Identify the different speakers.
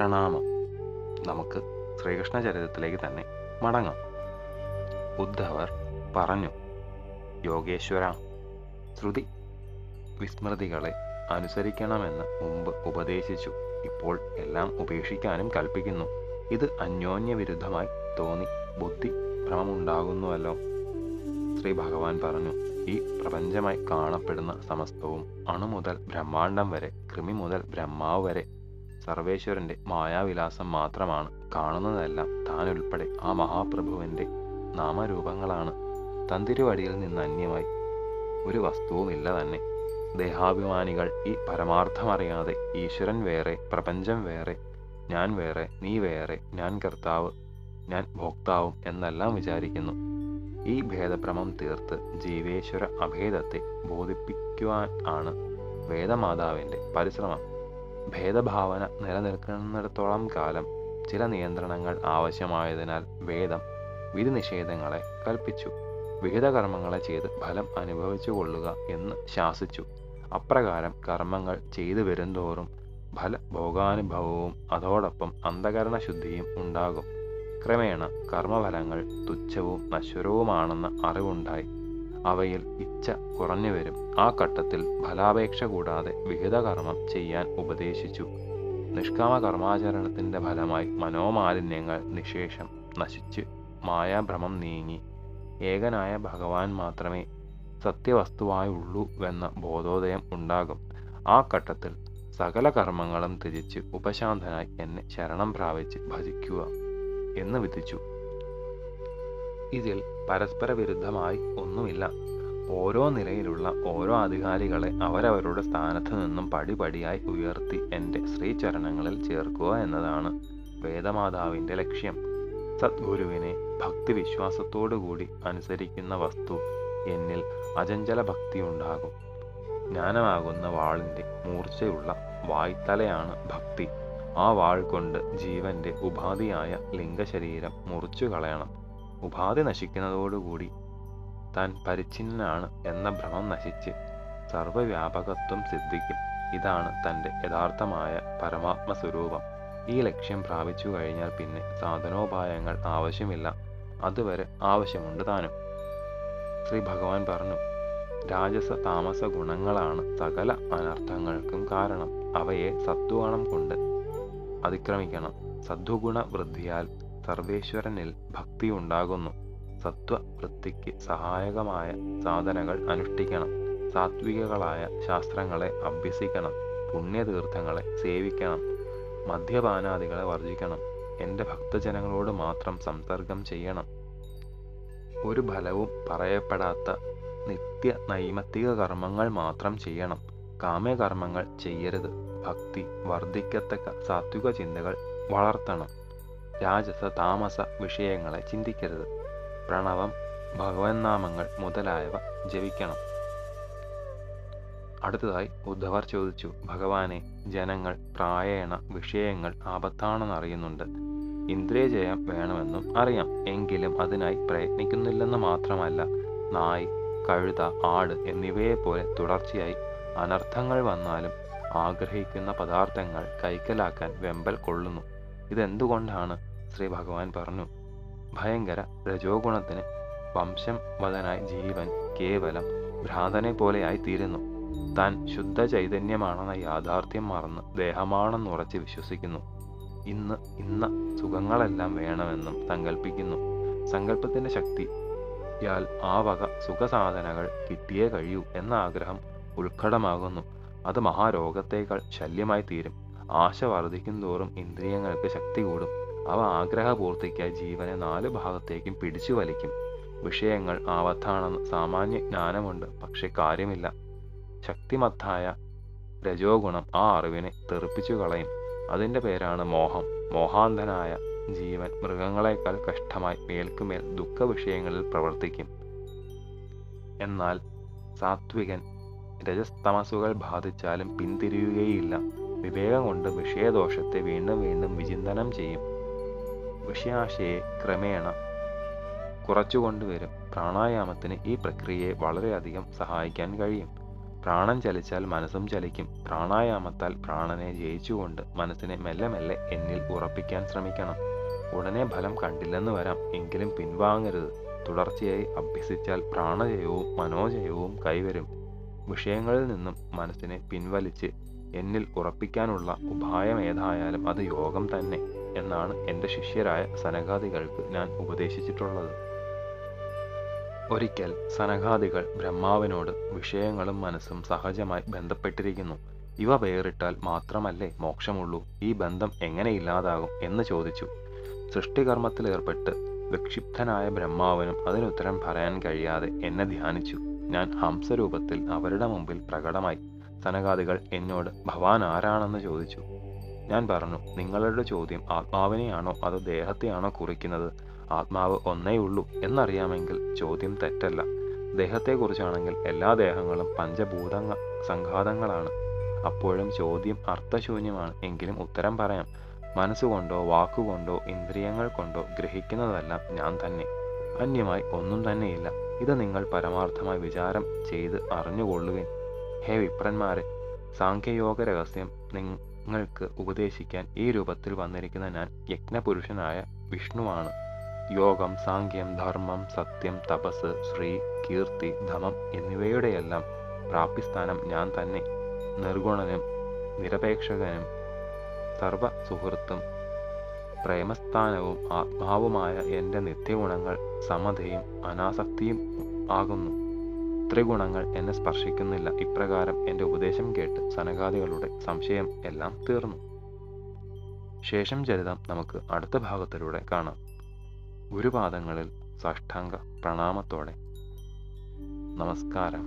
Speaker 1: പ്രണാമം. നമുക്ക് ശ്രീകൃഷ്ണ ചരിത്രത്തിലേക്ക് തന്നെ മടങ്ങാം. ഉദ്ധവർ പറഞ്ഞു, യോഗേശ്വര, ശ്രുതി വിസ്മൃതികളെ അനുസരിക്കണമെന്ന് മുമ്പ് ഉപദേശിച്ചു. ഇപ്പോൾ എല്ലാം ഉപേക്ഷിക്കാനും കൽപ്പിക്കുന്നു. ഇത് അന്യോന്യ വിരുദ്ധമായി തോന്നി ബുദ്ധി ഭ്രമമുണ്ടാകുന്നുവല്ലോ. ശ്രീ ഭഗവാൻ പറഞ്ഞു, ഈ പ്രപഞ്ചമായി കാണപ്പെടുന്ന സമസ്തവും അണു മുതൽ ബ്രഹ്മാണ്ടം വരെ, കൃമി മുതൽ ബ്രഹ്മാവ് വരെ സർവേശ്വരന്റെ മായാവിലാസം മാത്രമാണ്. കാണുന്നതെല്ലാം താൻ ഉൾപ്പെടെ ആ മഹാപ്രഭുവിന്റെ നാമരൂപങ്ങളാണ്. തന്തിരുവടിയിൽ നിന്ന് അന്യമായി ഒരു വസ്തുവുമില്ല തന്നെ. ദേഹാഭിമാനികൾ ഈ പരമാർത്ഥമറിയാതെ ഈശ്വരൻ വേറെ, പ്രപഞ്ചം വേറെ, ഞാൻ വേറെ, നീ വേറെ, ഞാൻ കർത്താവ്, ഞാൻ ഭോക്താവും എന്നെല്ലാം വിചാരിക്കുന്നു. ഈ ഭേദഭ്രമം തീർത്ത് ജീവേശ്വര അഭേദത്തെ ബോധിപ്പിക്കുവാൻ ആണ് വേദമാതാവിന്റെ പരിശ്രമം. ഭേദഭാവന നിലനിൽക്കുന്നിടത്തോളം കാലം ചില നിയന്ത്രണങ്ങൾ ആവശ്യമായതിനാൽ വേദം വിധി നിഷേധങ്ങളെ കൽപ്പിച്ചു. വിഹിത കർമ്മങ്ങളെ ചെയ്ത് ഫലം അനുഭവിച്ചു കൊള്ളുക എന്ന് ശാസിച്ചു. അപ്രകാരം കർമ്മങ്ങൾ ചെയ്തു വരുന്തോറും ഫലഭോഗാനുഭവവും അതോടൊപ്പം അന്ധകരണ ശുദ്ധിയും ഉണ്ടാകും. ക്രമേണ കർമ്മഫലങ്ങൾ തുച്ഛവും നശ്വരവുമാണെന്ന അറിവുണ്ടായി അവയിൽ ഇച്ഛ കുറഞ്ഞു വരും. ആ ഘട്ടത്തിൽ ഫലാപേക്ഷ കൂടാതെ വിഹിതകർമ്മം ചെയ്യാൻ ഉപദേശിച്ചു. നിഷ്കാമ കർമാചരണത്തിന്റെ ഫലമായി മനോമാലിന്യങ്ങൾ നിശേഷം നശിച്ച് മായാഭ്രമം നീങ്ങി ഏകനായ ഭഗവാൻ മാത്രമേ സത്യവസ്തുവായുള്ളൂവെന്ന ബോധോദയം ഉണ്ടാകും. ആ ഘട്ടത്തിൽ സകല കർമ്മങ്ങളും ത്യജിച്ച് ഉപശാന്തനായി എന്നെ ശരണം പ്രാപിച്ച് ഭജിക്കുക എന്ന് വിധിച്ചു. ഇതിൽ പരസ്പര വിരുദ്ധമായി ഒന്നുമില്ല. ഓരോ നിലയിലുള്ള ഓരോ അധികാരികളെ അവരവരുടെ സ്ഥാനത്ത് നിന്നും പടിപടിയായി ഉയർത്തി എൻ്റെ ശ്രീചരണങ്ങളിൽ ചേർക്കുക എന്നതാണ് വേദമാതാവിൻ്റെ ലക്ഷ്യം. സദ്ഗുരുവിനെ ഭക്തിവിശ്വാസത്തോടുകൂടി അനുസരിക്കുന്ന വസ്തു എന്നിൽ അചഞ്ചല ഭക്തിയുണ്ടാകും. ജ്ഞാനമാകുന്ന വാളിൻ്റെ മൂർച്ചയുള്ള വായ്ത്തലയാണ് ഭക്തി. ആ വാൾ കൊണ്ട് ജീവന്റെ ഉപാധിയായ ലിംഗശരീരം മുറിച്ചു കളയണം. ഉപാധി നശിക്കുന്നതോടുകൂടി താൻ പരിച്ഛിന്നനാണ് എന്ന ഭ്രമം നശിച്ച് സർവവ്യാപകത്വം സിദ്ധിക്കും. ഇതാണ് തൻ്റെ യഥാർത്ഥമായ പരമാത്മസ്വരൂപം. ഈ ലക്ഷ്യം പ്രാപിച്ചു കഴിഞ്ഞാൽ പിന്നെ സാധനോപായങ്ങൾ ആവശ്യമില്ല. അതുവരെ ആവശ്യമുണ്ട് താനും. ശ്രീ ഭഗവാൻ പറഞ്ഞു, രാജസ താമസ ഗുണങ്ങളാണ് സകല അനർത്ഥങ്ങൾക്കും കാരണം. അവയെ സത്വഗുണം കൊണ്ട് അതിക്രമിക്കണം. സദ്വഗുണ വൃദ്ധിയാൽ സർവേശ്വരനിൽ ഭക്തി ഉണ്ടാകുന്നു. സത്വവൃത്തിക്ക് സഹായകമായ സാധനകൾ അനുഷ്ഠിക്കണം. സാത്വികങ്ങളായ ശാസ്ത്രങ്ങളെ അഭ്യസിക്കണം. പുണ്യതീർത്ഥങ്ങളെ സേവിക്കണം. മദ്യപാനാദികളെ വർജിക്കണം. എൻ്റെ ഭക്തജനങ്ങളോട് മാത്രം സംസർഗം ചെയ്യണം. ഒരു ഫലവും പറയപ്പെടാത്ത നിത്യ നൈമിത്തിക കർമ്മങ്ങൾ മാത്രം ചെയ്യണം. കാമ്യകർമ്മങ്ങൾ ചെയ്യരുത്. ഭക്തി വർദ്ധിക്കത്തക്ക സാത്വിക ചിന്തകൾ വളർത്തണം. രാജസ താമസ വിഷയങ്ങളെ ചിന്തിക്കരുത്. പ്രണവം, ഭഗവൻ നാമങ്ങൾ മുതലായവ ജപിക്കണം. അടുത്തതായി ഉദ്ധവർ ചോദിച്ചു, ഭഗവാനെ, ജനങ്ങൾ പ്രായേണ വിഷയങ്ങൾ ആപത്താണെന്നറിയുന്നുണ്ട്. ഇന്ദ്രിയജയം വേണമെന്നും അറിയാം. എങ്കിലും അതിനായി പ്രയത്നിക്കുന്നില്ലെന്ന് മാത്രമല്ല, നായ്, കഴുത, ആട് എന്നിവയെപ്പോലെ തുടർച്ചയായി അനർത്ഥങ്ങൾ വന്നാലും ആഗ്രഹിക്കുന്ന പദാർത്ഥങ്ങൾ കൈക്കലാക്കാൻ വെമ്പൽ കൊള്ളുന്നു. ഇതെന്തുകൊണ്ടാണ്? ശ്രീ ഭഗവാൻ പറഞ്ഞു, ഭയങ്കര രജോഗുണത്തിന് വംശം വദനായി ജീവൻ കേവലം ഭ്രാന്തനെ പോലെയായി തീരുന്നു. താൻ ശുദ്ധ ചൈതന്യമാണെന്ന യാഥാർത്ഥ്യം മറന്ന് ദേഹമാണെന്നുറച്ച് വിശ്വസിക്കുന്നു. ഇന്ന സുഖങ്ങളെല്ലാം വേണമെന്നും സങ്കല്പിക്കുന്നു. സങ്കല്പത്തിന്റെ ശക്തിയാൽ ആ വക സുഖസാധനകൾ കിട്ടിയേ കഴിയൂ എന്ന ആഗ്രഹം ഉത്കടമാകുന്നു. അത് മഹാരോഗത്തേക്കാൾ ശല്യമായി തീരും. ആശ വർദ്ധിക്കും തോറും ഇന്ദ്രിയങ്ങൾക്ക് ശക്തി കൂടും. അവ ആഗ്രഹപൂർത്തിക്കായി ജീവനെ 4 ഭാഗത്തേക്കും പിടിച്ചു വലിക്കും. വിഷയങ്ങൾ ആപത്താണെന്ന് സാമാന്യ ജ്ഞാനമുണ്ട്, പക്ഷെ കാര്യമില്ല. ശക്തിമത്തായ രജോഗുണം ആ അറിവിനെ തെറിപ്പിച്ചു കളയും. അതിൻ്റെ പേരാണ് മോഹം. മോഹാന്ധനായ ജീവൻ മൃഗങ്ങളെക്കാൾ കഷ്ടമായി മേൽക്കുമേൽ ദുഃഖ വിഷയങ്ങളിൽ പ്രവർത്തിക്കും. എന്നാൽ സാത്വികൻ രജസ്തമസുകൾ ബാധിച്ചാലും പിന്തിരിയുകയില്ല. വിവേകം കൊണ്ട് വിഷയദോഷത്തെ വീണ്ടും വീണ്ടും വിചിന്തനം ചെയ്യും. വിഷയാശയെ ക്രമേണ കുറച്ചുകൊണ്ടുവരും. പ്രാണായാമത്തിന് ഈ പ്രക്രിയയെ വളരെയധികം സഹായിക്കാൻ കഴിയും. പ്രാണൻ ചലിച്ചാൽ മനസ്സും ചലിക്കും. പ്രാണായാമത്താൽ പ്രാണനെ ജയിച്ചുകൊണ്ട് മനസ്സിനെ മെല്ലെ മെല്ലെ എന്നിൽ ഉറപ്പിക്കാൻ ശ്രമിക്കണം. ഉടനെ ഫലം കണ്ടില്ലെന്ന് വരാം, എങ്കിലും പിൻവാങ്ങരുത്. തുടർച്ചയായി അഭ്യസിച്ചാൽ പ്രാണജയവും മനോജയവും കൈവരും. വിഷയങ്ങളിൽ നിന്നും മനസ്സിനെ പിൻവലിച്ച് എന്നിൽ ഉറപ്പിക്കാനുള്ള ഉപായം ഏതായാലും അത് യോഗം തന്നെ എന്നാണ് എൻ്റെ ശിഷ്യരായ സനകാദികൾക്ക് ഞാൻ ഉപദേശിച്ചിട്ടുള്ളത്. ഒരിക്കൽ സനകാദികൾ ബ്രഹ്മാവിനോട് വിഷയങ്ങളും മനസ്സും സഹജമായി ബന്ധപ്പെട്ടിരിക്കുന്നു, ഇവ വേറിട്ടാൽ മാത്രമല്ലേ മോക്ഷമുള്ളൂ, ഈ ബന്ധം എങ്ങനെ ഇല്ലാതാകും എന്ന് ചോദിച്ചു. സൃഷ്ടികർമ്മത്തിലേർപ്പെട്ട് വിക്ഷിപ്തനായ ബ്രഹ്മാവിനും അതിനുത്തരം പറയാൻ കഴിയാതെ എന്നെ ധ്യാനിച്ചു. ഞാൻ ഹംസരൂപത്തിൽ അവരുടെ മുമ്പിൽ പ്രകടമായി. സനകാദികൾ എന്നോട് ഭവാൻ ആരാണെന്ന് ചോദിച്ചു. ഞാൻ പറഞ്ഞു, നിങ്ങളുടെ ചോദ്യം ആത്മാവിനെയാണോ അതോ ദേഹത്തെയാണോ കുറിക്കുന്നത്? ആത്മാവ് ഒന്നേയുള്ളൂ എന്നറിയാമെങ്കിൽ ചോദ്യം തെറ്റല്ല. ദേഹത്തെക്കുറിച്ചാണെങ്കിൽ എല്ലാ ദേഹങ്ങളും പഞ്ചഭൂത സംഘാതങ്ങളാണ്. അപ്പോഴും ചോദ്യം അർത്ഥശൂന്യമാണ്. എങ്കിലും ഉത്തരം പറയാം. മനസ്സുകൊണ്ടോ വാക്കുകൊണ്ടോ ഇന്ദ്രിയങ്ങൾ കൊണ്ടോ ഗ്രഹിക്കുന്നതെല്ലാം ഞാൻ തന്നെ, അന്യമായി ഒന്നും തന്നെയില്ല. ഇത് നിങ്ങൾ പരമാർത്ഥമായി വിചാരം ചെയ്ത് അറിഞ്ഞുകൊള്ളുവിൻ. ഹേ വിപ്രന്മാരെ, സാഖ്യയോഗ രഹസ്യം നിങ്ങൾക്ക് ഉപദേശിക്കാൻ ഈ രൂപത്തിൽ വന്നിരിക്കുന്ന ഞാൻ യജ്ഞപുരുഷനായ വിഷ്ണുവാണ്. യോഗം, സാഖ്യം, ധർമ്മം, സത്യം, തപസ്, ശ്രീ, കീർത്തി, ധമം എന്നിവയുടെയെല്ലാം പ്രാപ്തിസ്ഥാനം ഞാൻ തന്നെ. നിർഗുണനും നിരപേക്ഷകനും സർവ സുഹൃത്തും പ്രേമസ്ഥാനവും ആത്മാവുമായ എൻ്റെ നിത്യഗുണങ്ങൾ സമതയും അനാസക്തിയും ആകുന്നു. ത്രിഗുണങ്ങൾ എന്നെ സ്പർശിക്കുന്നില്ല. ഇപ്രകാരം എൻ്റെ ഉപദേശം കേട്ട് സനകാദികളുടെ സംശയം എല്ലാം തീർന്നു. ശേഷം ചരിതം നമുക്ക് അടുത്ത ഭാഗത്തിലൂടെ കാണാം. ഗുരുപാദങ്ങളിൽ സാഷ്ടാംഗ പ്രണാമത്തോടെ നമസ്കാരം.